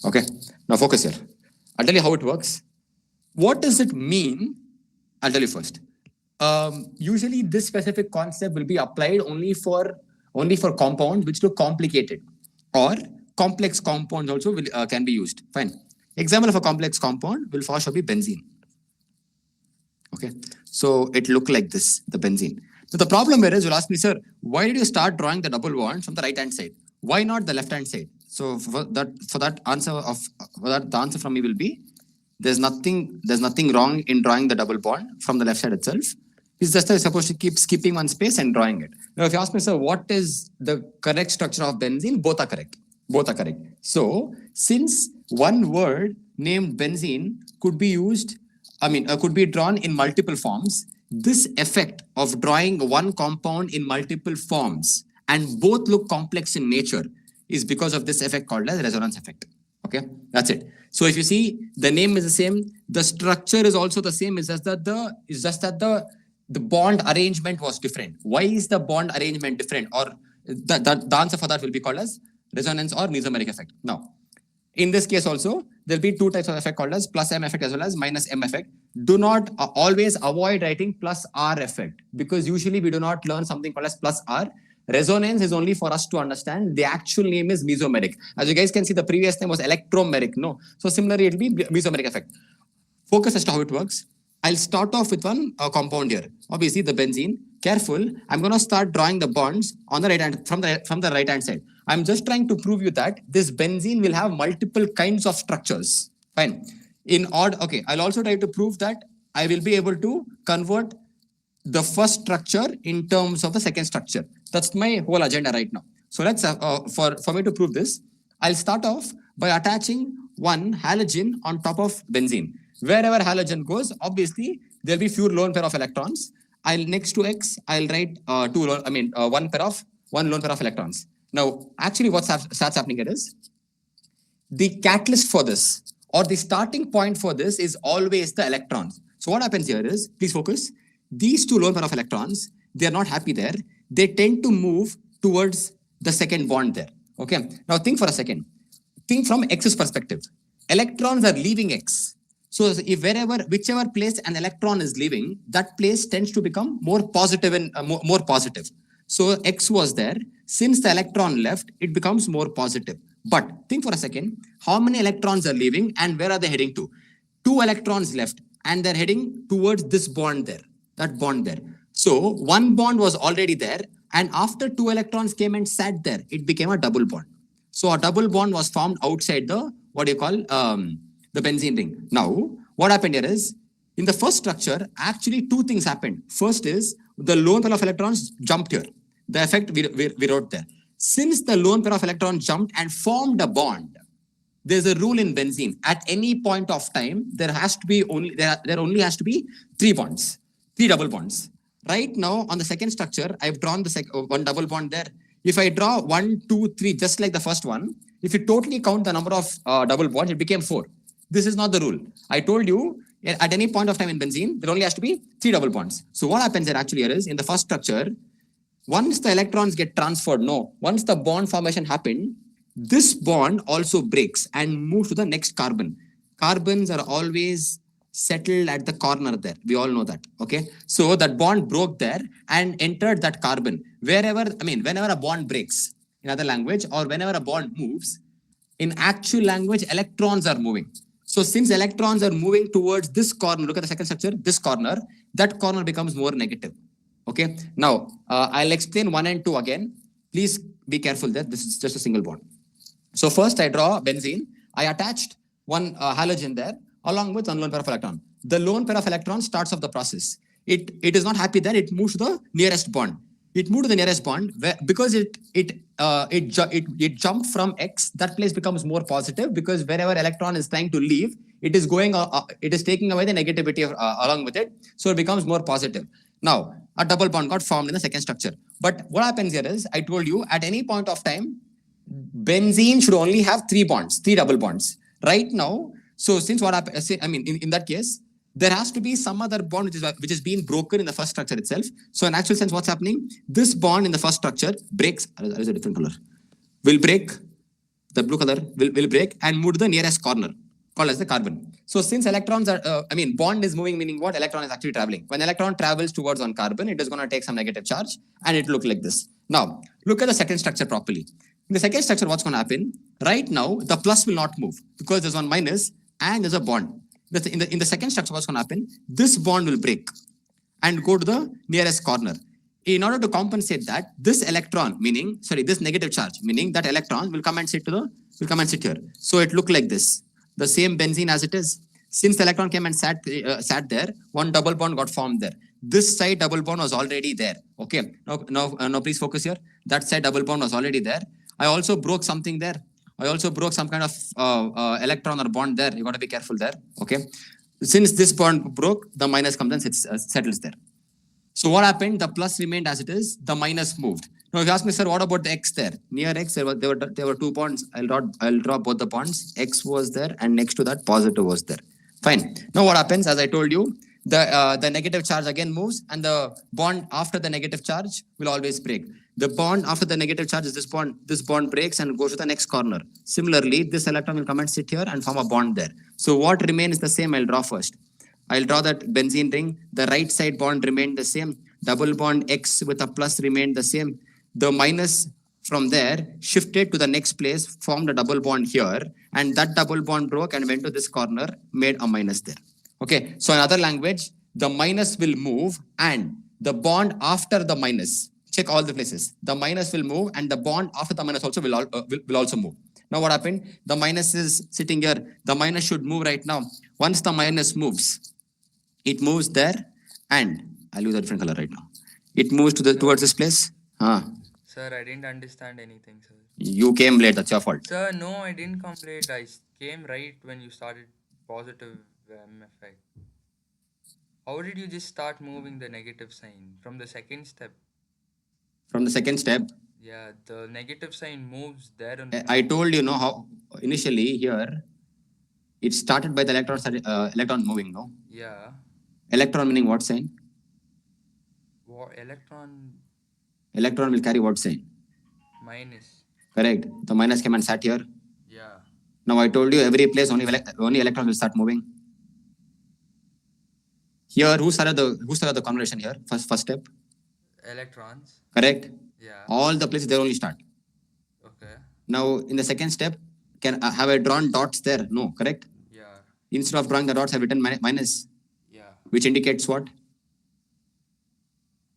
Okay. Now focus here. I'll tell you how it works. What does it mean? I'll tell you first. Usually, this specific concept will be applied only for compounds which look complicated, or complex compounds also can be used. Fine. Example of a complex compound will for sure be benzene. Okay, so it look like this, the benzene. So the problem here is, you'll ask me, sir, why did you start drawing the double bond from the right hand side? Why not the left hand side? So the answer from me will be, there's nothing wrong in drawing the double bond from the left side itself. It's just that you're supposed to keep skipping one space and drawing it. Now, if you ask me, sir, what is the correct structure of benzene? Both are correct. Both are correct. So, since one word named benzene could be used, could be drawn in multiple forms, this effect of drawing one compound in multiple forms and both look complex in nature is because of this effect called as resonance effect. Okay, that's it. So if you see, the name is the same, the structure is also the same. It's just that the bond arrangement was different. Why is the bond arrangement different? Or the answer for that will be called as resonance or mesomeric effect. Now, in this case also, there will be two types of effect called as plus M effect as well as minus M effect. Do not always avoid writing plus R effect, because usually we do not learn something called as plus R. Resonance is only for us to understand. The actual name is mesomeric. As you guys can see, the previous name was electromeric. No. So similarly, it will be mesomeric effect. Focus as to how it works. I'll start off with one compound here. Obviously, the benzene. Careful. I'm going to start drawing the bonds on the right hand from the right hand side. I'm just trying to prove you that this benzene will have multiple kinds of structures. Fine. In odd. Okay. I'll also try to prove that I will be able to convert the first structure in terms of the second structure. That's my whole agenda right now. So let's for me to prove this, I'll start off by attaching one halogen on top of benzene. Wherever halogen goes, obviously there'll be few lone pair of electrons. I'll next to X, I'll write one lone pair of electrons. Now, actually, what starts happening here is the catalyst for this, or the starting point for this, is always the electrons. So what happens here is, please focus. These two lone pair of electrons, they are not happy there. They tend to move towards the second bond there. Okay. Now think for a second. Think from X's perspective. Electrons are leaving X. So if whichever place an electron is leaving, that place tends to become more positive and more positive. So X was there. Since the electron left, it becomes more positive. But think for a second, how many electrons are leaving and where are they heading to? 2 electrons left and they're heading towards this bond there, that bond there. So one bond was already there, and after 2 electrons came and sat there, it became a double bond. So a double bond was formed outside the, the benzene ring. Now, what happened here is, in the first structure, actually 2 things happened. First is, the lone pair of electrons jumped here. The effect we wrote there. Since the lone pair of electrons jumped and formed a bond, there's a rule in benzene. At any point of time, there only has to be 3 bonds, 3 double bonds. Right now, on the second structure, I've drawn the one double bond there. If I draw 1, 2, 3, just like the first one, if you totally count the number of double bonds, it became 4. This is not the rule. I told you, at any point of time in benzene, there only has to be 3 double bonds. So what happens here actually is, in the first structure, once the electrons get transferred, once the bond formation happened, this bond also breaks and moves to the next carbon. Carbons are always settled at the corner there. We all know that. Okay. So that bond broke there and entered that carbon. Whenever a bond breaks, in other language, or whenever a bond moves, in actual language, electrons are moving. So since electrons are moving towards this corner, look at the second structure, this corner, that corner becomes more negative. Okay. Now, I'll explain 1 and 2 again. Please be careful there. This is just a single bond. So first I draw benzene. I attached one halogen there along with one lone pair of electron. The lone pair of electrons starts off the process. It is not happy there. It moves to the nearest bond. It moved to the nearest bond because it jumped from X. That place becomes more positive because wherever electron is trying to leave, it is going. It is taking away the negativity along with it. So it becomes more positive. Now a double bond got formed in the second structure. But what happens here is, I told you, at any point of time, benzene should only have 3 bonds, 3 double bonds. Right now, so since what happened, in that case, there has to be some other bond which is being broken in the first structure itself. So in actual sense, what's happening? This bond in the first structure breaks. There is a different color. Will break the blue color will break and move to the nearest corner, called as the carbon. So since electrons are, bond is moving, meaning what? Electron is actually traveling. When electron travels towards on carbon, it is going to take some negative charge and it will look like this. Now, look at the second structure properly. In the second structure, what's going to happen? Right now, the plus will not move because there's one minus and there's a bond. In the second structure, what's going to happen? This bond will break and go to the nearest corner. In order to compensate that, this electron, this negative charge, meaning that electron will come and sit here. So it look like this. The same benzene as it is. Since the electron came and sat there, one double bond got formed there. This side double bond was already there. Okay. Now please focus here. That side double bond was already there. I also broke something there. I also broke some kind of electron or bond there. You got to be careful there. Okay. Since this bond broke, the minus comes and settles there. So what happened? The plus remained as it is. The minus moved. Now if you ask me, sir, what about the X there? Near X, there were 2 bonds. I'll draw both the bonds. X was there, and next to that, positive was there. Fine. Now what happens? As I told you, the negative charge again moves, and the bond after the negative charge will always break. The bond after the negative charge is this bond. This bond breaks and goes to the next corner. Similarly, this electron will come and sit here and form a bond there. So what remains the same? I'll draw first. I'll draw that benzene ring. The right side bond remained the same. Double bond X with a plus remained the same. The minus from there shifted to the next place, formed a double bond here, and that double bond broke and went to this corner, made a minus there. Okay, so in other language, the minus will move and the bond after the minus, check all the places, the minus will move and the bond after the minus also will also move. Now what happened? The minus is sitting here. The minus should move right now. Once the minus moves, it moves there, and I'll use a different color right now. It moves towards this place. Sir, I didn't understand anything, sir. You came late, that's your fault. Sir, no, I didn't come late. I came right when you started positive MFI. How did you just start moving the negative sign from the second step? From the second step? Yeah, the negative sign moves there. I told you, how initially here, it started by the electron moving, no? Yeah. Electron meaning what sign? What electron? Electron will carry what sign? Minus. Correct. The minus came and sat here. Yeah. Now I told you every place only electron will start moving. Here, who started the conversation here? First step. Electrons. Correct. Yeah. All the places they only start. Okay. Now in the second step, have I drawn dots there? No. Correct. Yeah. Instead of drawing the dots, I've written minus. Yeah. Which indicates what?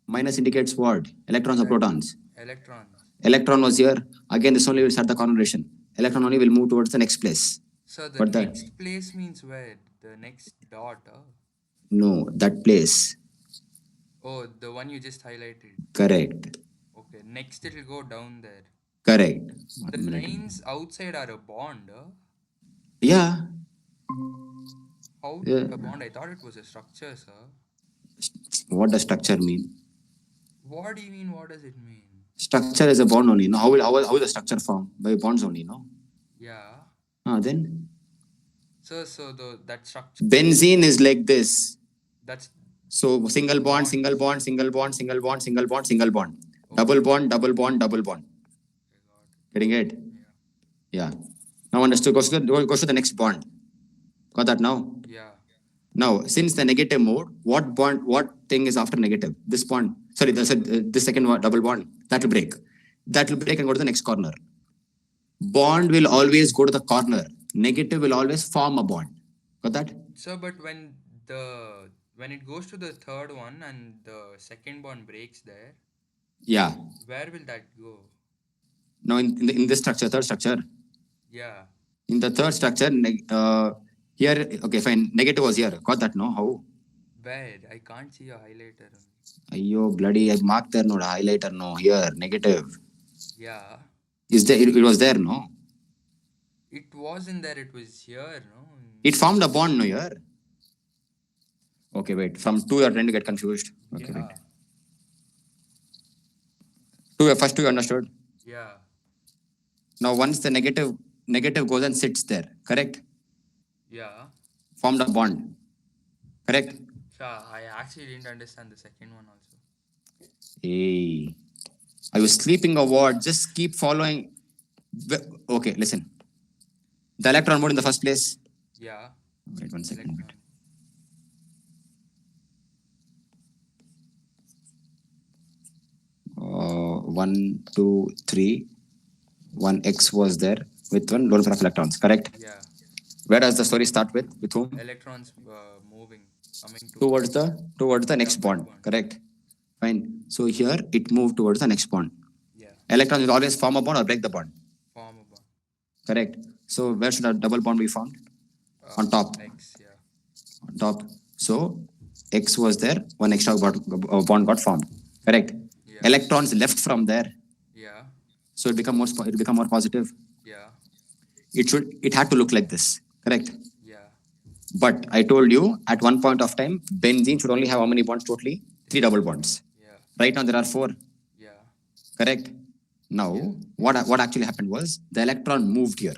Minus indicates what? Electrons or protons? Electrons. Electron was here. Again, this only will start the conversation. Electron only will move towards the next place. So the next place means where? The next dot? No, that place. Oh, the one you just highlighted. Correct. Okay, next it will go down there. Correct. The lines outside are a bond? Yeah. How a bond? I thought it was a structure, sir. What does structure mean? What do you mean? What does it mean? Structure is a bond only. No, how will the structure form? By bonds only, no? Yeah. Then? So that structure. Benzene is like this. That's so single bond, single bond, single bond, single bond, single bond, single bond. Okay. Double bond, double bond, double bond. Getting it? Yeah. Now understood. Goes to the next bond. Got that now? Yeah. Now, since the negative mode, what thing is after negative? This bond. Sorry, this second one, double bond. That will break. That will break and go to the next corner. Bond will always go to the corner. Negative will always form a bond. Got that? So, but when it goes to the third one and the second bond breaks there. Yeah. Where will that go? Now, in this structure, third structure. Yeah. In the third structure, here, okay, fine. Negative was here. Got that, no? How? Where? I can't see a highlighter. Ayyo, bloody, I marked there, no, highlighter, no. Here, negative. Yeah. Is there? It was there, no? It wasn't there. It was here, no? It formed a bond, no, here? Okay, wait. From 2, you're trying to get confused. Okay, yeah. Wait. First 2 you understood? Yeah. Now, once the negative goes and sits there, correct? Yeah. Formed a bond. Correct? Yeah, I actually didn't understand the second one also. Hey, I was sleeping or what? Just keep following. Okay, listen. The electron moved in the first place. Yeah. Wait 1 second. Electron. One, two, three. One X was there with one low number of electrons. Correct. Yeah. Where does the story start with? With whom? Electrons moving, coming Towards the next bond. bond. Correct. Fine. So here it moved towards the next bond. Yeah. Electrons will always form a bond or break the bond. Form a bond. Correct. So where should a double bond be formed? On top. X. Yeah. On top. So X was there. One extra bond got formed. Correct. Yeah. Electrons left from there. Yeah. So it become more positive. Yeah. It had to look like this. Correct. Yeah. But I told you at one point of time, benzene should only have how many bonds totally? 3 double bonds. Yeah. Right now there are 4. Yeah. Correct. Now what actually happened was the electron moved here.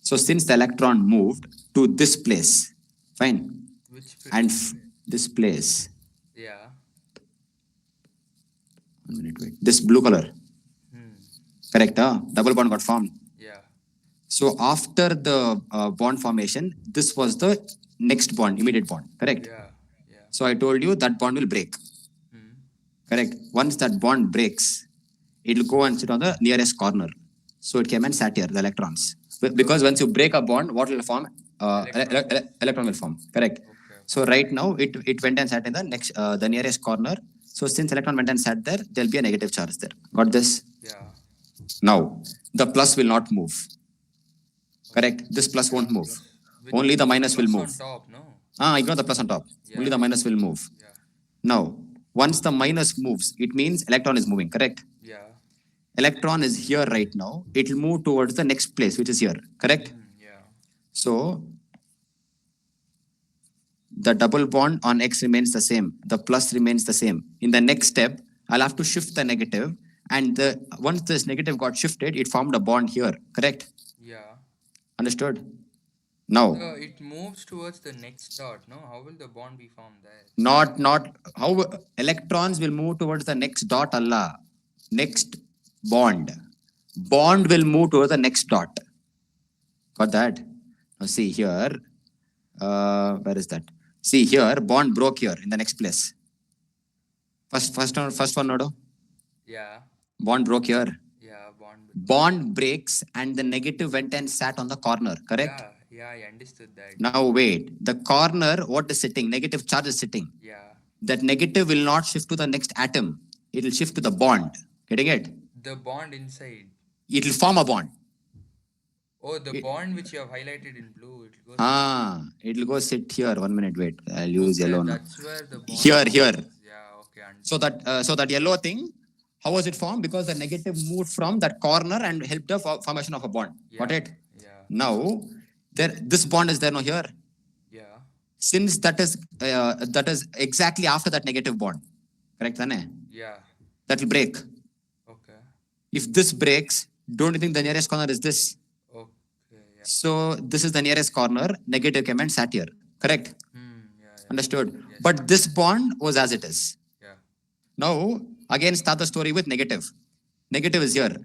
So since the electron moved to this place, fine, Which and this place. Yeah. 1 minute, wait. This blue color. Correct. Double bond got formed. Yeah. So after the bond formation, this was the next bond, immediate bond. Correct. Yeah. Yeah. So I told you that bond will break. Correct. Once that bond breaks, it will go and sit on the nearest corner. So it came and sat here, the electrons. Because once you break a bond, what will form? Electron will form. Correct. Okay. So right now it went and sat in the next the nearest corner. So since electron went and sat there, there'll be a negative charge there. Got this? Yeah. Now the plus will not move. Correct. This plus won't move. Only the minus will move. On top, no? Ignore the plus on top. Yeah. Only the minus will move. Yeah. Now, once the minus moves, it means electron is moving. Correct. Yeah. Electron is here right now. It will move towards the next place, which is here. Correct. Yeah. So the double bond on X remains the same. The plus remains the same. In the next step, I'll have to shift the negative. And once this negative got shifted, it formed a bond here. Correct? Yeah. Understood? Now, It moves towards the next dot, no? How will the bond be formed there? not how electrons will move towards the next dot, Allah. Next bond. Bond will move towards the next dot. Got that? Now see here. Where is that? See here, bond broke here in the next place. First one, Nodo. Yeah. Bond broke here. Yeah. Bond. Bond breaks and the negative went and sat on the corner. Correct? Yeah. Yeah. I understood that. Now wait. The corner, what is sitting? Negative charge is sitting. Yeah. That negative will not shift to the next atom. It will shift to the bond. Getting it? The bond inside. It will form a bond. Oh, the bond which you have highlighted in blue. It goes. It will go sit here. 1 minute, wait. I'll use Okay, yellow now. That's where the bond. Here. Yeah. Okay. So that yellow thing, how was it formed? Because the negative moved from that corner and helped the formation of a bond. Got it? Yeah. Now, this bond is there now here. Yeah. Since that is exactly after that negative bond. Correct, Tane? Yeah. That will break. Okay. If this breaks, don't you think the nearest corner is this? Okay. Yeah. So this is the nearest corner. Negative came and sat here. Correct? Yeah. Understood? Yes. But this bond was as it is. Yeah. Now, again, start the story with negative. Negative is here.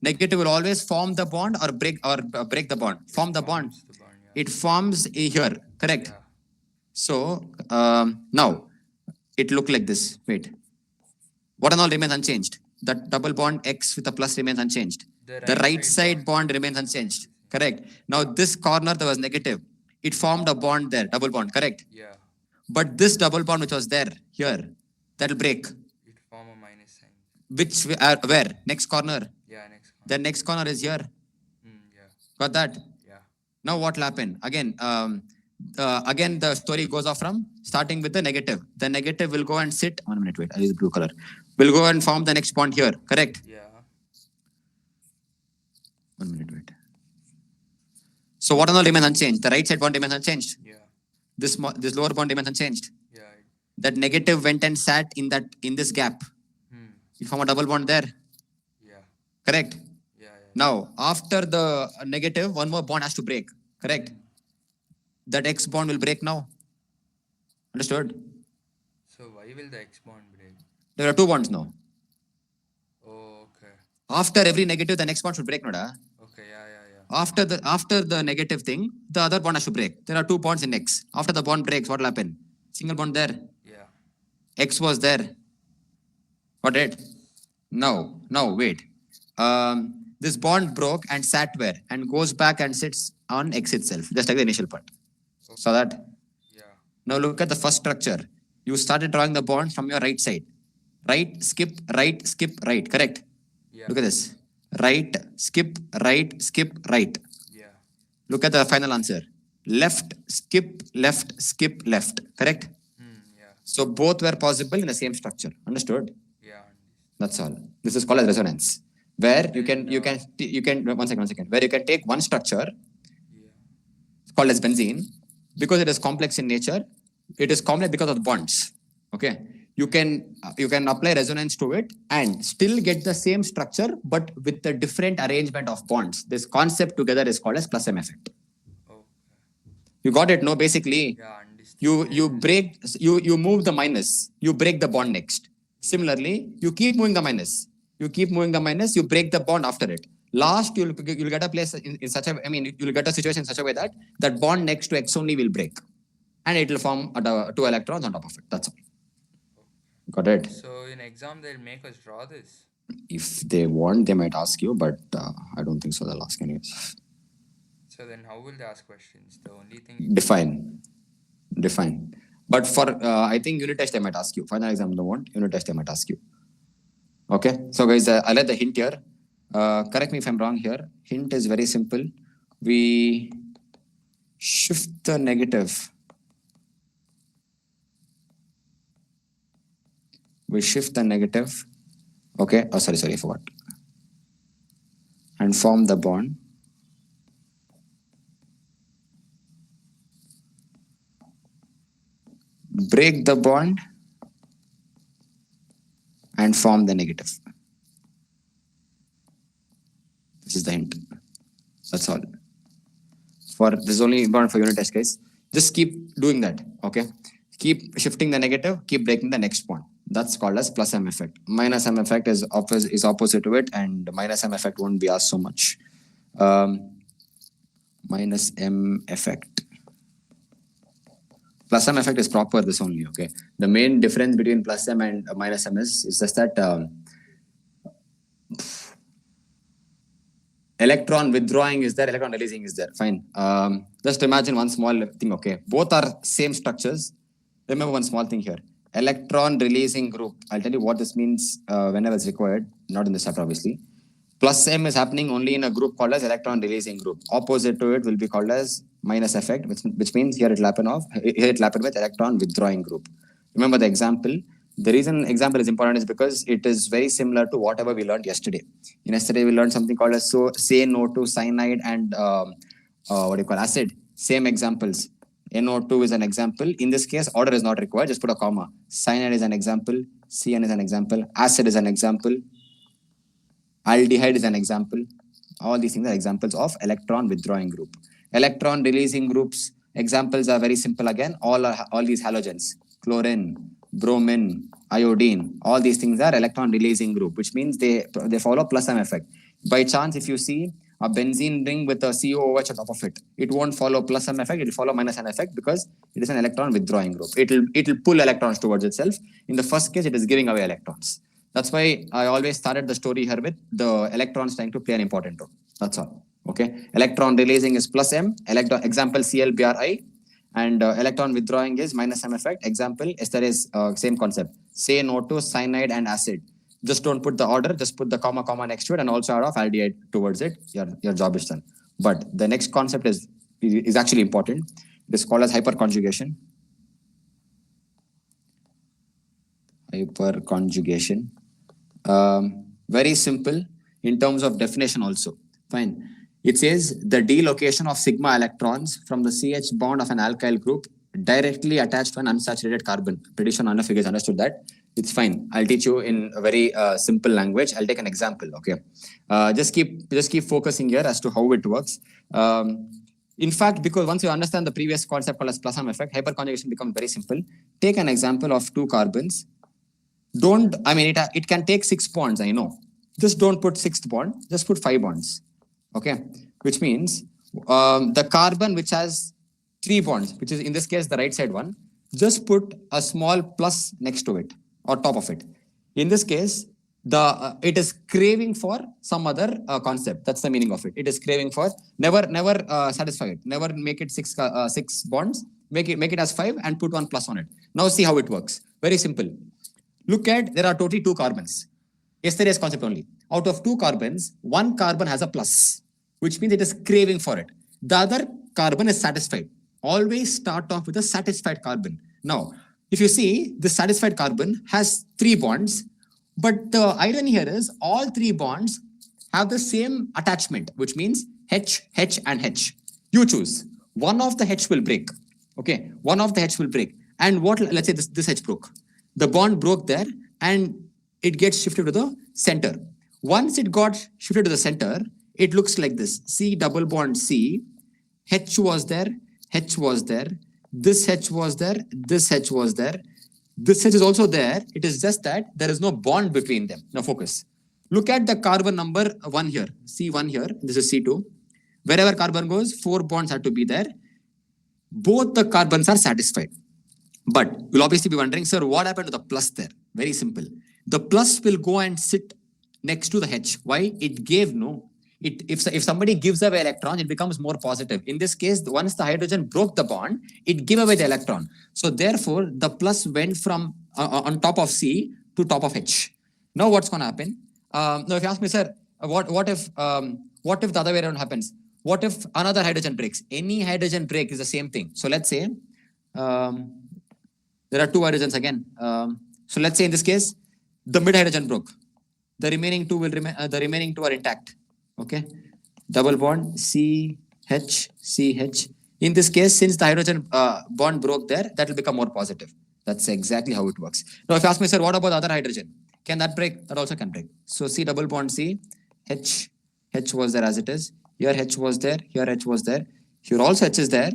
Negative will always form the bond or break the bond. Form the bond. It's the bond, yeah. It forms here. Correct? Yeah. So, now, it looked like this. Wait. What and all remains unchanged? That double bond X with a plus remains unchanged. The right side bond remains unchanged. Correct? Now, this corner, there was negative. It formed a bond there, double bond. Correct? Yeah. But this double bond which was there, here, that will break. It form a minus sign. Which, where? Next corner. Yeah. Next one. The next corner is here. Yeah. Got that? Yeah. Now what will happen? Again, the story goes off from starting with the negative. The negative will go and sit. 1 minute, wait. I'll use the blue color. Will go and form the next bond here. Correct? Yeah. 1 minute, wait. So what and all remains unchanged? The right side bond remains unchanged. Yeah. This lower bond remains unchanged. Yeah. That negative went and sat in this gap. It formed a double bond there. Yeah. Correct? Yeah. Now, after the negative, one more bond has to break. Correct? That X bond will break now. Understood? So why will the X bond break? There are 2 bonds now. Oh, okay. After every negative, the next bond should break, Noda. Okay. Okay, yeah. After the negative thing, the other bond has to break. There are 2 bonds in X. After the bond breaks, what will happen? Single bond there. Yeah. X was there. Got it? Now, wait. This bond broke and sat where? And goes back and sits on X itself, just like the initial part. Saw that? Yeah. Now look at the first structure. You started drawing the bond from your right side. Right, skip, right. Correct? Yeah. Look at this. Right, skip, right. Yeah. Look at the final answer. Left, skip, left. Correct? Yeah. So both were possible in the same structure. Understood? Yeah. That's all. This is called as resonance, where you can one second. Where you can take one structure Yeah. called as benzene, because it is complex in nature. It is complex because of the bonds. Okay, you can apply resonance to it and still get the same structure, but with a different arrangement of bonds. This concept together is called as plus M effect. Okay. You got it? No, basically. Yeah, understood. You move the minus, you break the bond next. Similarly, you keep moving the minus, you break the bond after it. Last, you'll get a place in such a, you'll get a situation in such a way that that bond next to X only will break, and it will form 2 electrons on top of it. That's all. Got it? So in exam, they'll make us draw this. If they want, they might ask you, but I don't think so. They'll ask anyways. So then how will they ask questions? The only thing... Define. But for, I think unit test they might ask you. Final exam they won't. Unit test they might ask you. Okay. So guys, I'll let the hint here. Correct me if I'm wrong here. Hint is very simple. We shift the negative. Okay. Oh, sorry, I forgot. And form the bond. Break the bond and form the negative. This is the hint. That's all. This is only important for unit test, guys. Just keep doing that. Okay. Keep shifting the negative. Keep breaking the next bond. That's called as plus M effect. Minus M effect is opposite to it, and minus M effect won't be asked so much. Minus M effect. Plus M effect is proper this only. Okay. The main difference between plus M and minus M is just that electron withdrawing is there, electron releasing is there. Fine. Just imagine one small thing. Okay. Both are same structures. Remember one small thing here. Electron releasing group. I'll tell you what this means whenever it's required. Not in this chapter, obviously. Plus M is happening only in a group called as electron releasing group. Opposite to it will be called as minus effect, which means here it will happen with electron withdrawing group. Remember the example. The reason example is important is because it is very similar to whatever we learned yesterday. Yesterday we learned something called as say no to cyanide and acid. Same examples. NO2 is an example. In this case, order is not required. Just put a comma. Cyanide is an example. CN is an example. Acid is an example. Aldehyde is an example. All these things are examples of electron withdrawing group. Electron releasing groups, examples are very simple again. All these halogens, chlorine, bromine, iodine, all these things are electron releasing group, which means they follow plus M effect. By chance, if you see a benzene ring with a COOH on top of it, it won't follow plus M effect, it will follow minus M effect because it is an electron withdrawing group. It will pull electrons towards itself. In the first case, it is giving away electrons. That's why I always started the story here with the electrons trying to play an important role. That's all. Okay. Electron releasing is plus M. Example ClBrI. And electron withdrawing is minus M effect. Example, ester is same concept. Say no to cyanide and acid. Just don't put the order. Just put the comma next to it and also add off aldehyde towards it. Your job is done. But the next concept is actually important. It is called as hyperconjugation. Hyperconjugation. Very simple in terms of definition also. Fine. It says the delocation of sigma electrons from the CH bond of an alkyl group directly attached to an unsaturated carbon. Pretty sure none of you guys understood that. It's fine. I'll teach you in a very simple language. I'll take an example. Okay. Just keep focusing here as to how it works. In fact, because once you understand the previous concept called as plus M effect, hyperconjugation becomes very simple. Take an example of 2 carbons. It can take 6 bonds, I know. Just don't put 6th bond, just put 5 bonds. Okay, which means the carbon which has 3 bonds, which is in this case the right side one, just put a small plus next to it or top of it. In this case, the it is craving for some other concept. That's the meaning of it. It is craving for never satisfy it. Never make it 6 bonds. Make it as 5 and put one plus on it. Now see how it works. Very simple. Look at, there are totally 2 carbons. Yesterday's concept only. Out of 2 carbons, 1 carbon has a plus, which means it is craving for it. The other carbon is satisfied. Always start off with a satisfied carbon. Now, if you see, this satisfied carbon has 3 bonds, but the irony here is all 3 bonds have the same attachment, which means H, H, and H. You choose. One of the H will break. Okay, one of the H will break. And what, let's say this H broke. The bond broke there and it gets shifted to the center. Once it got shifted to the center, it looks like this. C double bond C, H was there, H was there, this H was there, this H was there, this H is also there. It is just that there is no bond between them. Now focus. Look at the carbon number 1 here, C1 here, this is C2. Wherever carbon goes, 4 bonds have to be there. Both the carbons are satisfied. But you'll obviously be wondering, sir, what happened to the plus there? Very simple. The plus will go and sit next to the H. Why? It gave no. If somebody gives away electron, it becomes more positive. In this case, once the hydrogen broke the bond, it gave away the electron. So therefore, the plus went from on top of C to top of H. Now what's going to happen? Now if you ask me, sir, what if the other way around happens? What if another hydrogen breaks? Any hydrogen break is the same thing. So let's say there are 2 hydrogens again. So let's say in this case, the mid hydrogen broke. The remaining 2 will remain. The remaining 2 are intact. Okay, double bond C H C H. In this case, since the hydrogen bond broke there, that will become more positive. That's exactly how it works. Now, if you ask me, sir, what about the other hydrogen? Can that break? That also can break. So C double bond C, H was there as it is. Here H was there. Here H was there. Here also H is there.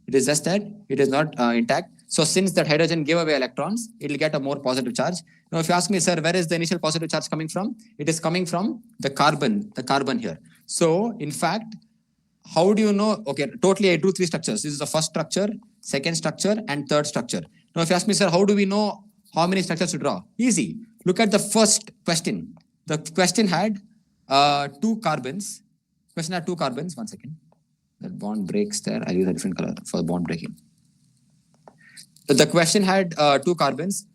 It is just that it is not intact. So since that hydrogen gave away electrons, it will get a more positive charge. Now, if you ask me, sir, where is the initial positive charge coming from? It is coming from the carbon here. So in fact, how do you know? Okay, totally I drew 3 structures. This is the first structure, second structure, and third structure. Now, if you ask me, sir, how do we know how many structures to draw? Easy. Look at the first question. The question had 2 carbons. Question had 2 carbons. 1 second. That bond breaks there. I'll use a different color for bond breaking. The question had 2 carbons,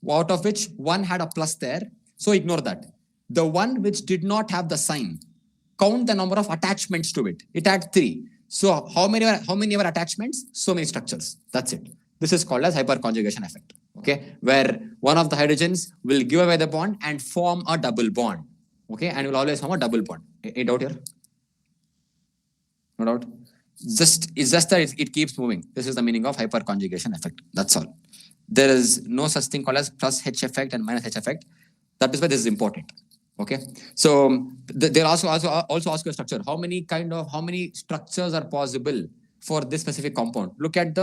out of which 1 had a plus there. So ignore that. The one which did not have the sign, count the number of attachments to it. It had 3. So how many were attachments? So many structures. That's it. This is called as hyperconjugation effect. Okay, where one of the hydrogens will give away the bond and form a double bond. Okay, and will always form a double bond. Any doubt here? No doubt. It's just that it keeps moving. This is the meaning of hyperconjugation effect. That's all. There is no such thing called as plus H effect and minus H effect. That is why this is important. Okay. So they'll also ask you a structure. How many structures are possible for this specific compound? Look at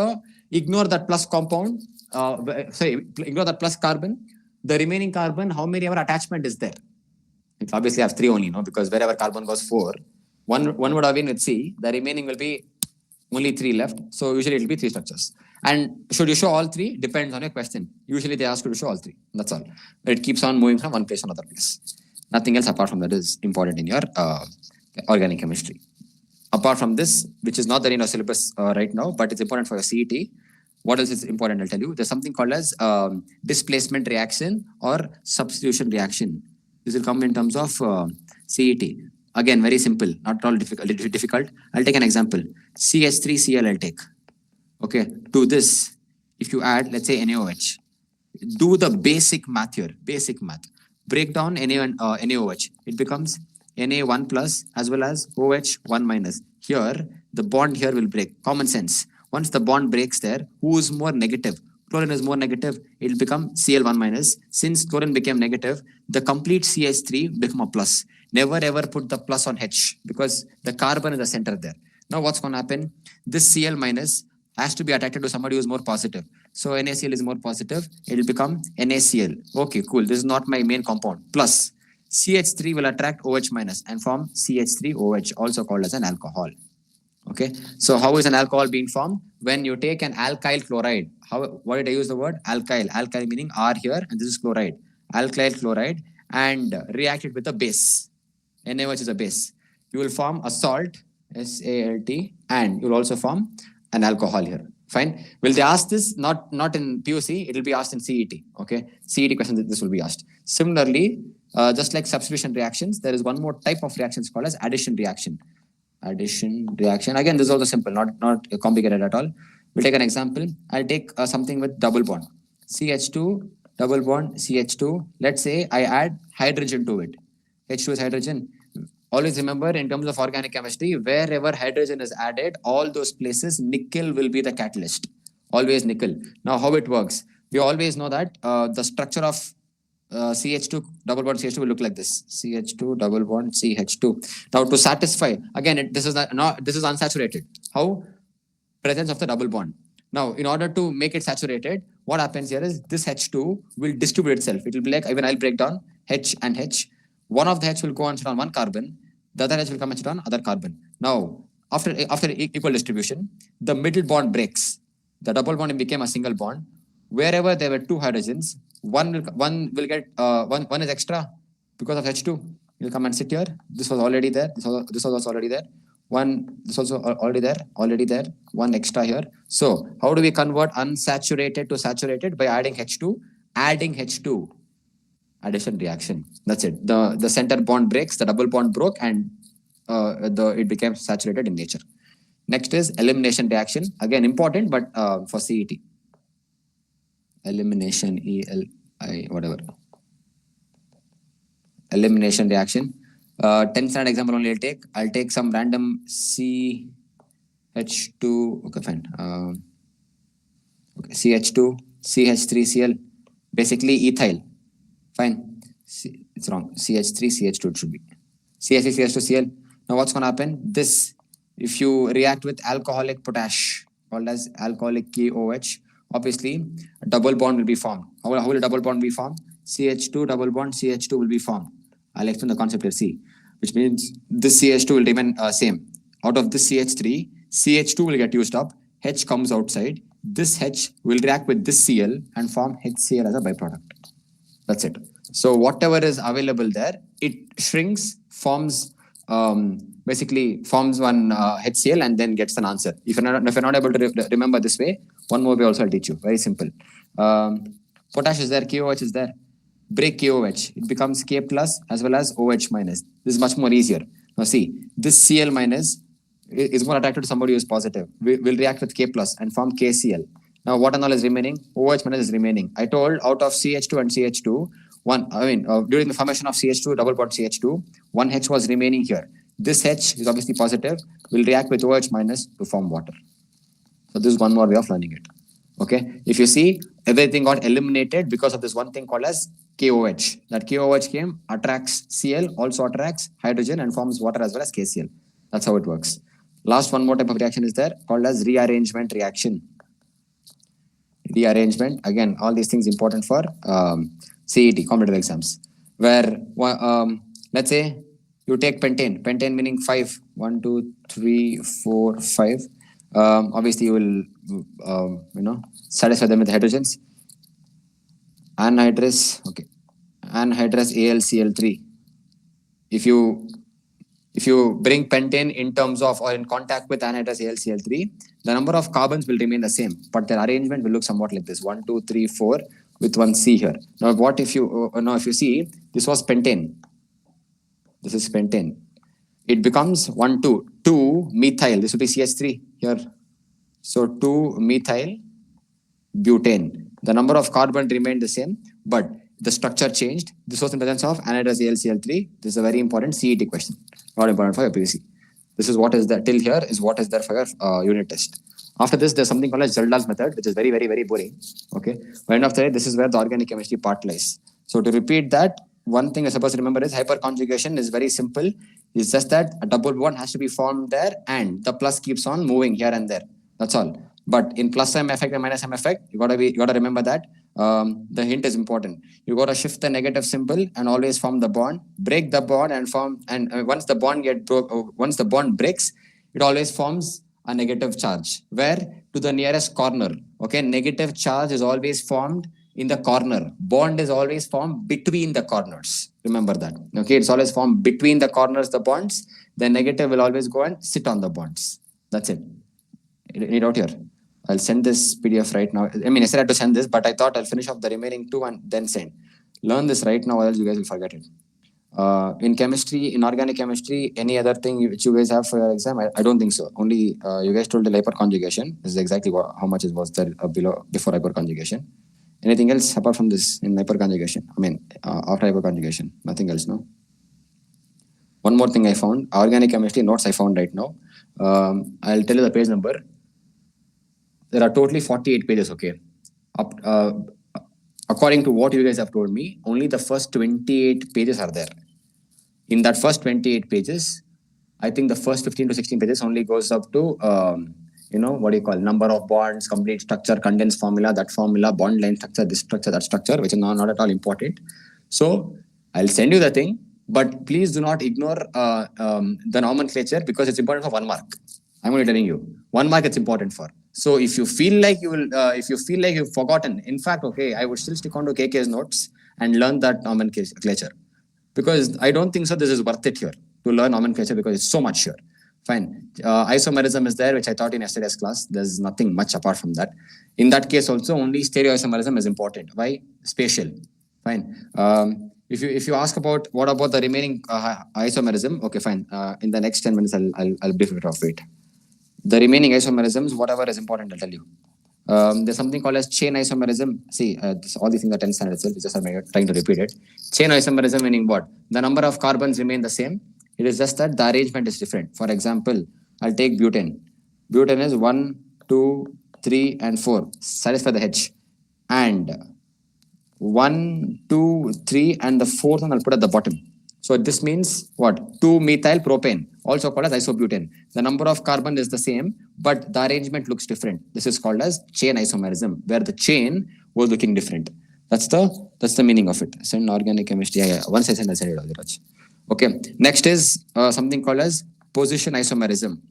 ignore that plus compound. Ignore that plus carbon. The remaining carbon, how many ever attachment is there? It obviously have 3 only, no? Because wherever carbon goes 4, one would have been with C. The remaining will be only 3 left. So usually it will be 3 structures. And should you show all 3? Depends on your question. Usually they ask you to show all 3. That's all. It keeps on moving from one place to another place. Nothing else apart from that is important in your organic chemistry. Apart from this, which is not there in our syllabus right now, but it's important for your CET. What else is important? I'll tell you. There's something called as displacement reaction or substitution reaction. This will come in terms of CET. Again, very simple, not at all difficult. I'll take an example. CH3Cl I'll take. Okay, to this, if you add, let's say NaOH, do the basic math here, basic math. Break down NaOH. It becomes Na1 plus as well as OH1 minus. Here, the bond here will break. Common sense. Once the bond breaks there, who is more negative? Chlorine is more negative. It will become Cl1 minus. Since chlorine became negative, the complete CH3 become a plus. Never ever put the plus on H because the carbon is the center there. Now what's going to happen? This Cl minus has to be attracted to somebody who is more positive. So NaCl is more positive. It will become NaCl. Okay, cool. This is not my main compound. Plus, CH3 will attract OH minus and form CH3OH, also called as an alcohol. Okay, so how is an alcohol being formed? When you take an alkyl chloride, why did I use the word alkyl? Alkyl meaning R here, and this is chloride. Alkyl chloride, and react it with a base. NaOH is a base. You will form a salt, SALT, and you will also form an alcohol here. Fine. Will they ask this? Not in PUC, it will be asked in CET. Okay, CET question, this will be asked. Similarly, just like substitution reactions, there is one more type of reactions called as addition reaction. Addition reaction. Again, this is also simple, not complicated at all. We'll take an example. I'll take something with double bond. CH2, double bond, CH2. Let's say I add hydrogen to it. H2 is hydrogen. Always remember, in terms of organic chemistry, wherever hydrogen is added, all those places, nickel will be the catalyst. Always nickel. Now, how it works? We always know that the structure of CH2 double bond CH2 will look like this. CH2 double bond CH2. Now, to satisfy, again, this is unsaturated. How? Presence of the double bond. Now, in order to make it saturated, what happens here is this H2 will distribute itself. It will be like, even I'll break down H and H. One of the H will go and sit on one carbon. The other H will come and sit on other carbon. Now, after equal distribution, the middle bond breaks. The double bond became a single bond. Wherever there were two hydrogens, one will get one is extra because of H2. You'll come and sit here. This was already there. This was also already there. This also already there. One extra here. So how do we convert unsaturated to saturated? By adding H2. Addition reaction. That's it. The center bond breaks, the double bond broke, and it became saturated in nature. Next is elimination reaction. Again, important, but for CET. Elimination, whatever. Elimination reaction. 10th standard example only I'll take some random CH2. Okay, fine. Okay, CH2, CH3Cl. Basically ethyl. Fine. It's wrong. CH3CH2 it should be. CH3CH2Cl. Now what's going to happen? This, if you react with alcoholic potash, called as alcoholic KOH, obviously a double bond will be formed. How will a double bond be formed? CH2 double bond CH2 will be formed. I'll explain the concept here. See, which means this CH2 will remain same. Out of this CH3, CH2 will get used up. H comes outside. This H will react with this Cl and form HCl as a byproduct. That's it. So whatever is available there, it shrinks, basically forms one HCl and then gets an answer. If you're not able to remember this way, one more way also I'll teach you. Very simple. Potash is there, KOH is there. Break KOH. It becomes K plus as well as OH minus. This is much more easier. Now see, this Cl minus is more attracted to somebody who is positive. We'll react with K plus and form KCl. Now what and all is remaining? OH minus is remaining. I told out of CH2 and CH2, during the formation of CH2, double bond CH2, one H was remaining here. This H is obviously positive, will react with OH minus to form water. So this is one more way of learning it. Okay. If you see, everything got eliminated because of this one thing called as KOH. That KOH came, attracts Cl, also attracts hydrogen and forms water as well as KCl. That's how it works. Last one more type of reaction is there called as rearrangement reaction. Rearrangement, again, all these things important for CET, competitive exams. Where, let's say you take pentane. Pentane meaning 5. 1, 2, 3, 4, 5. Obviously, you will, satisfy them with hydrogens. Anhydrous, okay. Anhydrous AlCl3. If you bring pentane in terms of or in contact with anhydrous AlCl3, the number of carbons will remain the same, but their arrangement will look somewhat like this: 1, 2, 3, 4, with one C here. Now, what if you see this was pentane? This is pentane. It becomes 1, 2 methyl. This will be CH3 here. So 2 methyl butane. The number of carbon remained the same, but the structure changed. This was in presence of anhydrous AlCl3. This is a very important CET question, not important for your PVC. This is what is there till here is what is there for your unit test. After this, there's something called as Zelda's method, which is very, very, very boring. Okay. By end of the day, this is where the organic chemistry part lies. So to repeat that, one thing you're supposed to remember is hyperconjugation is very simple. It's just that a double bond has to be formed there and the plus keeps on moving here and there. That's all. But in plus M effect and minus M effect, you gotta remember that The hint is important. You got to shift the negative symbol and always form the bond, break the bond and form. And once the bond once the bond breaks, it always forms a negative charge. Where? To the nearest corner. Okay, negative charge is always formed in the corner. Bond is always formed between the corners. Remember that. Okay, it's always formed between the corners, the bonds. The negative will always go and sit on the bonds. That's it. Read out here. I'll send this PDF right now. I mean, I said I had to send this, but I thought I'll finish off the remaining two and then send. Learn this right now, or else you guys will forget it. In chemistry, in organic chemistry, any other thing which you guys have for your exam? I don't think so. Only you guys told the hyperconjugation. This is exactly how much it was there below before hyperconjugation. Anything else apart from this in hyperconjugation? I mean, after hyperconjugation, nothing else, no? One more thing I found, organic chemistry notes I found right now. I'll tell you the page number. There are totally 48 pages, okay? According to what you guys have told me, only the first 28 pages are there. In that first 28 pages, I think the first 15 to 16 pages only goes up to, what do you call, number of bonds, complete structure, condensed formula, that formula, bond line structure, this structure, that structure, which is not at all important. So I'll send you the thing, but please do not ignore the nomenclature because it's important for 1 mark. I'm only telling you, 1 mark it's important for. So if you feel like you've forgotten, in fact, okay, I would still stick on to KK's notes and learn that nomenclature. Because I don't think so this is worth it here to learn nomenclature because it's so much here. Fine. Isomerism is there, which I taught in yesterday's class. There's nothing much apart from that. In that case also, only stereoisomerism is important. Why? Spatial. Fine. If you ask about what about the remaining isomerism, okay, fine. In the next 10 minutes, I'll brief it off. Wait. The remaining isomerisms, whatever is important, I'll tell you. There's something called as chain isomerism. See, all these things are 10 standard itself. It's just I'm trying to repeat it. Chain isomerism meaning what? The number of carbons remain the same. It is just that the arrangement is different. For example, I'll take butane. Butane is 1, 2, 3, and 4. Satisfy the H. And 1, 2, 3, and the fourth one I'll put at the bottom. So this means what? 2-methyl propane, also called as isobutane. The number of carbon is the same, but the arrangement looks different. This is called as chain isomerism, where the chain was looking different. That's the meaning of it. Send organic chemistry. Yeah. Once I send, I'll send it, Raj. Okay. Next is something called as position isomerism.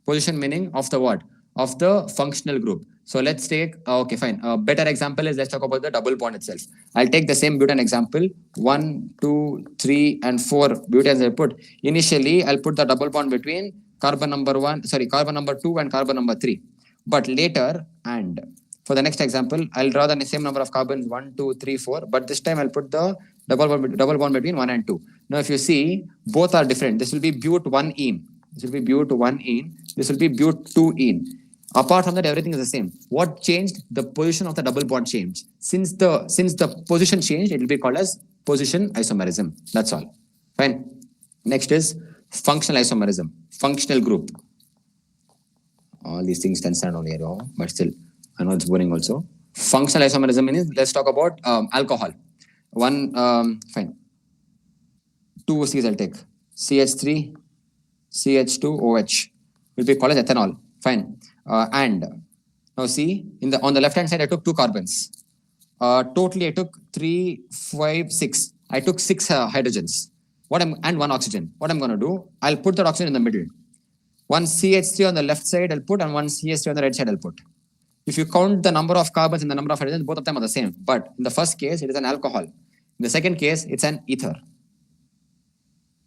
Position meaning of the what? Of the functional group. So let's take, okay, fine. A better example is, let's talk about the double bond itself. I'll take the same butane example. 1, 2, 3, and 4 butanes I put. Initially, I'll put the double bond between carbon number 2 and carbon number 3. But later, and for the next example, I'll draw the same number of carbons 1, 2, 3, 4. But this time I'll put the double bond between 1 and 2. Now, if you see, both are different. This will be but1-ene. This will be but1-ene. This will be but2-ene. Apart from that, everything is the same. What changed? The position of the double bond changed. Since the position changed, it will be called as position isomerism. That's all. Fine. Next is functional isomerism. Functional group. All these things can stand on here, but still, I know it's boring also. Functional isomerism means, let's talk about alcohol. Fine. 2 C's I'll take. CH3, CH2, OH will be called as ethanol. Fine. And now see, on the left hand side, I took 2 carbons. Totally, I took 3, 5, 6. I took 6 hydrogens. And 1 oxygen. What I'm going to do, I'll put that oxygen in the middle. 1 CH3 on the left side, I'll put, and 1 CH3 on the right side, I'll put. If you count the number of carbons and the number of hydrogens, both of them are the same. But in the first case, it is an alcohol. In the second case, it's an ether.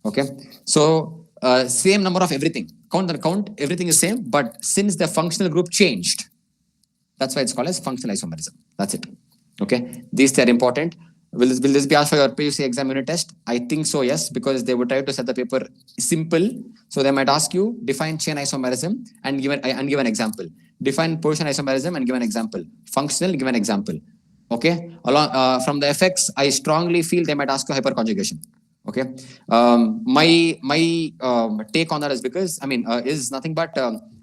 Okay. So, same number of everything. Count, everything is same, but since the functional group changed, that's why it's called as functional isomerism. That's it. Okay. These are important. Will this be asked for your PUC exam unit test? I think so, yes, because they would try to set the paper simple. So they might ask you, define chain isomerism and give an example. Define position isomerism and give an example. Functional, give an example. Okay. From the effects, I strongly feel they might ask you hyperconjugation. Okay. My take on that is because, is nothing but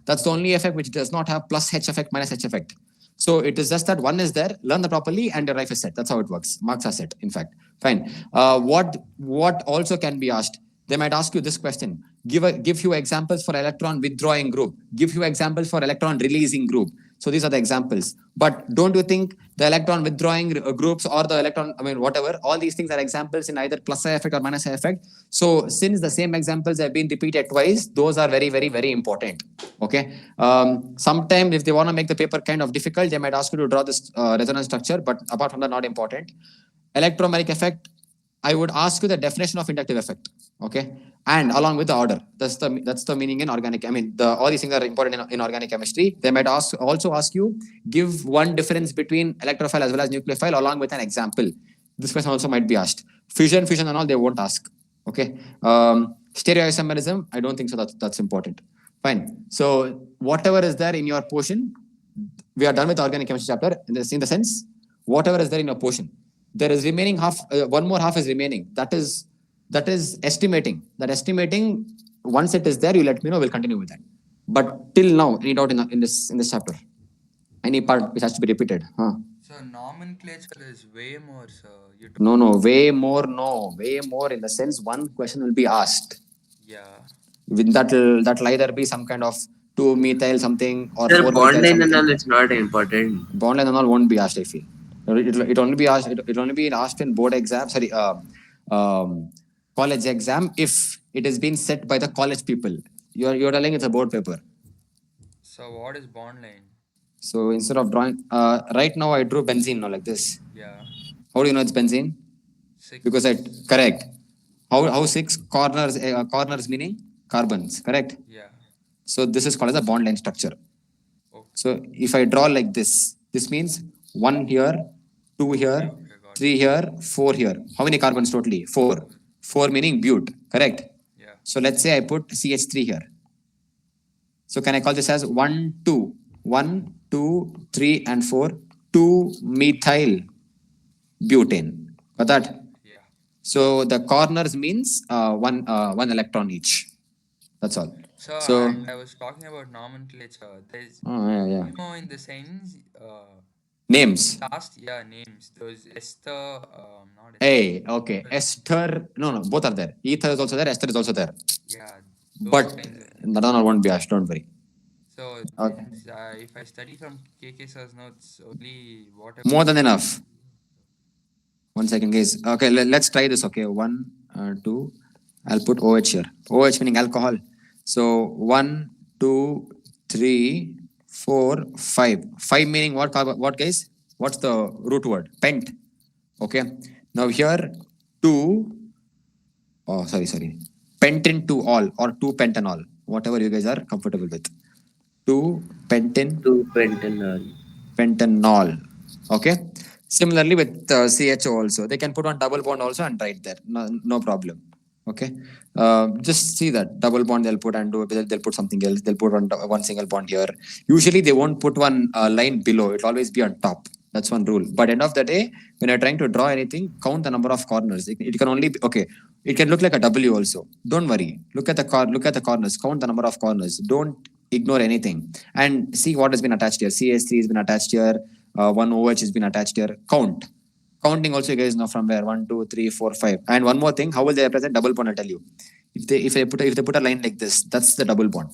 that's the only effect which does not have plus H effect, minus H effect. So it is just that one is there, learn that properly, and your life is set. That's how it works. Marks are set, in fact. Fine. What also can be asked? They might ask you this question. Give you examples for electron withdrawing group. Give you examples for electron releasing group. So these are the examples. But don't you think the electron withdrawing groups or the electron, I mean, whatever, all these things are examples in either plus I effect or minus I effect. So since the same examples have been repeated twice, those are very, very, very important. Okay. Sometimes if they want to make the paper kind of difficult, they might ask you to draw this resonance structure, but apart from that, not important. Electromagnetic effect, I would ask you the definition of inductive effect, okay, and along with the order. That's the meaning in organic. I mean, all these things are important in organic chemistry. They might also ask you give one difference between electrophile as well as nucleophile along with an example. This question also might be asked. Fusion, and all they won't ask. Okay. Stereoisomerism, I don't think so. That's important. Fine. So whatever is there in your portion, we are done with organic chemistry chapter in the sense whatever is there in your portion. There is remaining half, one more half is remaining. That is estimating. That estimating, once it is there, you let me know, we'll continue with that. But till now, any doubt in this chapter? Any part which has to be repeated? Huh? So nomenclature is way more, sir. No, way more, way more in the sense one question will be asked. Yeah. With that'll either be some kind of 2-methyl something or Sir, 4-methyl bond line something. and all is not important. Bond line and all won't be asked, I feel. It only be asked. It only be asked in board exam. Sorry, college exam if it has been set by the college people. You're telling it's a board paper. So what is bond line? So instead of drawing, right now I drew benzene now like this. Yeah. How do you know it's benzene? 6. Because correct. How 6 corners? Corners meaning carbons. Correct. Yeah. So this is called as a bond line structure. Okay. So if I draw like this means 1 here, 2 here, 3 here, 4 here. How many carbons totally? 4. 4 meaning bute. Correct. Yeah. So let's say I put CH3 here. So can I call this as 1, 2? 1, 2, 3, and 4. 2-methyl butane. Got that? Yeah. So the corners means one electron each. That's all. So I was talking about nomenclature. There's yeah. in the sense Names. names. Those Esther, not Esther. Hey, okay. Ester. No, both are there. Ether is also there. Ester is also there. Yeah. But that one won't be asked. Don't worry. So Okay. if I study from KK sir's notes, only whatever. More than enough. 1 second, guys. Okay, let's try this. Okay, 1, 2. I'll put OH here. OH meaning alcohol. So 1, 2, 3, 4, 5. 5 meaning what? What, guys? What's the root word? Pent. Okay. Now here 2. Oh, sorry. Pentin 2 all or 2-pentanol. Whatever you guys are comfortable with. 2-pentin. 2-pentanol. Pentanol. Okay. Similarly with CHO also, they can put on double bond also and write there. No problem. Okay. Just see that double bond they'll put and they'll put something else. They'll put one single bond here. Usually they won't put one line below. It'll always be on top. That's one rule. But end of the day, when you're trying to draw anything, count the number of corners. It can only be, okay. It can look like a W also. Don't worry. Look at the corners. Count the number of corners. Don't ignore anything and see what has been attached here. CS3 has been attached here. 1 OH has been attached here. Count. Counting also you guys know from where 1, 2, 3, 4, 5. And one more thing, how will they represent double bond? I'll tell you. If they put a line like this, that's the double bond.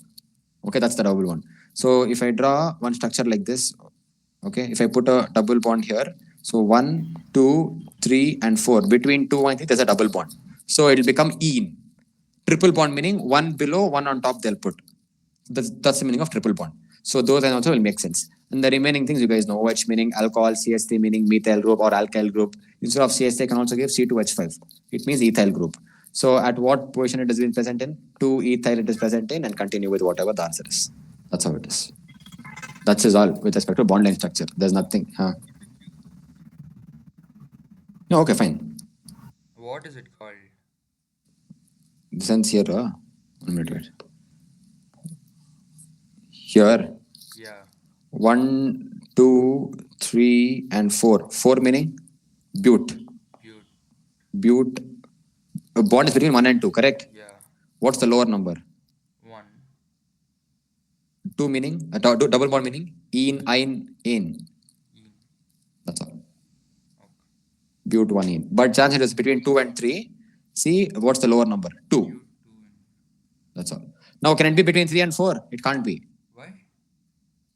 Okay, that's the double bond. So if I draw one structure like this, okay, if I put a double bond here, so 1, 2, 3, and 4. Between 2 and 3, there's a double bond. So it will become ene. Triple bond meaning 1 below, 1 on top they'll put. That's the meaning of triple bond. So those and also will make sense. And the remaining things you guys know, OH meaning alcohol, CH3 meaning methyl group or alkyl group. Instead of CH3, I can also give C2H5. It means ethyl group. So at what position it has been present in? 2-ethyl it is present in and continue with whatever the answer is. That's how it is. That's is all with respect to bond line structure. There's nothing. No, okay, fine. What is it called? The sense here, 1 minute, wait. Here. Yeah. 1, 2, 3, and 4. 4 meaning bute. Bute. A bond is between 1 and 2, correct? Yeah. What's the lower number? 1. 2 meaning, double bond meaning ene, ene. That's all. Okay. Bute 1 ene. But chance it is between 2 and 3. See, what's the lower number? 2. That's all. Now, can it be between 3 and 4? It can't be. Why?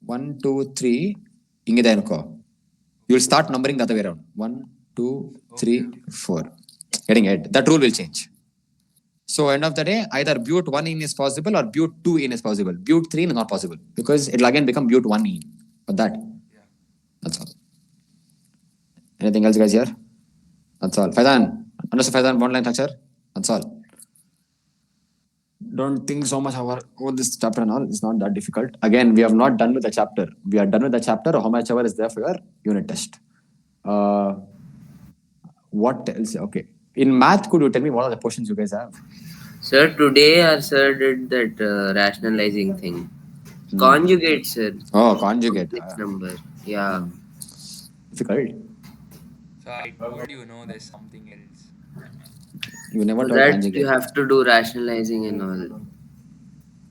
1, 2, 3. Ingide anko. You will start numbering the other way around. 1, 2, 3, 4. Getting it. That rule will change. So end of the day, either Butte 1 in is possible or Butte 2 in is possible. Butte 3 in is not possible because it will again become Butte 1 in. But that. Yeah. That's all. Anything else, guys, here? That's all. Faizan. Understood, Faizan? Bond line structure? That's all. Don't think so much about this chapter and all. It's not that difficult. Again, we have not done with the chapter. We are done with the chapter. How much hour is there for your unit test? What else? Okay. In math, could you tell me what are the portions you guys have? Sir, today our sir did that rationalizing thing. Conjugate, sir. Oh, conjugate. Complex number. Yeah. Difficult. So I told you, no, there's something else. You never For told that conjugate. you have to do rationalizing and all.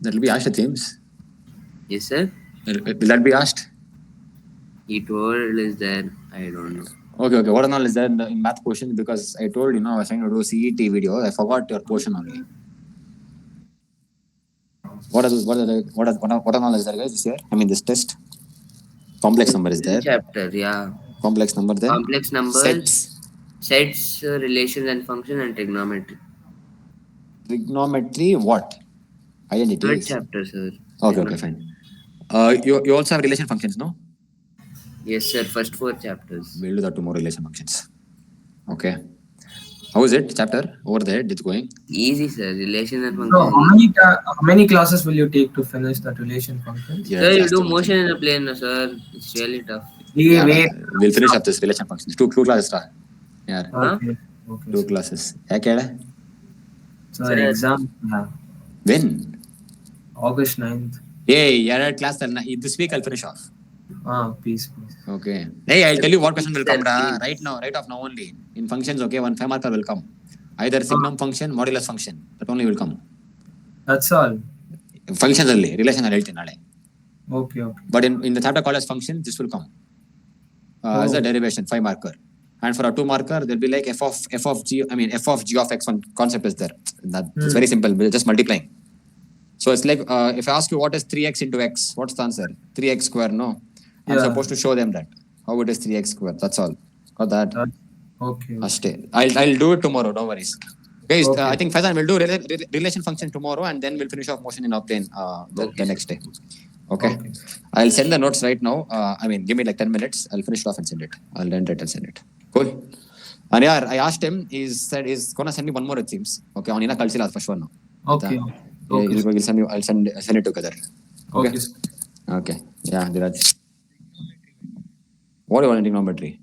That will be asked at James. Yes, sir. Will that be asked? He told is there. I don't know. Okay. What and all is there in math portion? Because I told you, I was trying to do CET video. I forgot your portion only. What and all is there, guys, this year? I mean, this test. Complex number is there. Chapter, yeah. Complex number there. Complex numbers, sets, relations and function and trigonometry. Trigonometry, what? Third Identities. chapter, sir. Okay, fine. You also have relation functions, no? Yes, sir. First 4 chapters. We'll do that tomorrow, relation functions. Okay. How is it, chapter? Over the head, it's going. Easy, sir. Relation and So function. how many classes will you take to finish that relation function? Yeah, Sir, you that's do the motion in a plane, no, sir. It's really tough. Wait. We'll finish up this relation functions. Two classes. Yeah, Okay. 2 classes. Yeah, So Sir, exam when? August 9th. Hey, you're at class. This week I'll finish off. Peace. Okay. Hey, I'll tell you what question will come Please. right off now only. In functions, okay, 1 5 marker will come. Either signum function, modulus function. That only will come. That's all. Functions only. Relation I'll tell you. Okay. But in the chapter called as function, this will come. As a derivation, 5 marker. And for a 2 marker, there'll be like f of g of x one concept is there. It's very simple. We're just multiplying. So it's like if I ask you what is 3x into x, what's the answer? 3x square, no? I'm Yeah. supposed to show them that. How it is 3x square. That's all. Got that? Okay. Ashte. I'll do it tomorrow. No worries. Guys, Okay. I think Faizan will do relation function tomorrow and then we'll finish off motion in our plane the next day. Okay. I'll send the notes right now. Give me like 10 minutes. I'll finish it off and send it. I'll render it and send it. Cool. And yeah, I asked him. He said he's gonna send me one more. It seems. Okay. On ina kalsila first one. Okay. We'll send you. I'll send it together. Okay. Okay. Okay. Yeah, Dhiraj. What do you want in trigonometry?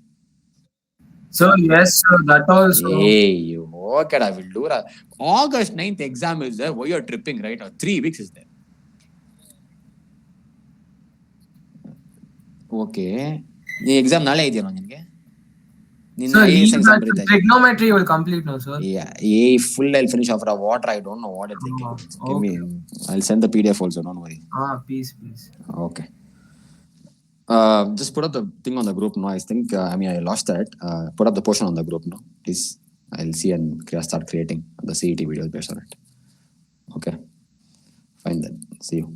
So yes, sir, that also. Hey, you okay? I will do that. August 9th exam is there. Why you're tripping, right? Or 3 weeks is there. Okay. The exam ನಾಳೆ ಇದೆಯಾ ನಿನಗೆ? ನಿನ್ನ Sir, IAS exam that ಬರೀತಾ ಇದೀಯ? trigonometry will complete now, sir. Yeah, full I'll finish off the water. I don't know what it's thinking. Oh, Give me. I'll send the PDF also. Don't worry. Peace. Okay. Just put up the thing on the group now. I think I lost that. Put up the portion on the group now, please. I'll see and start creating the CET videos based on it. Okay. Fine then. See you.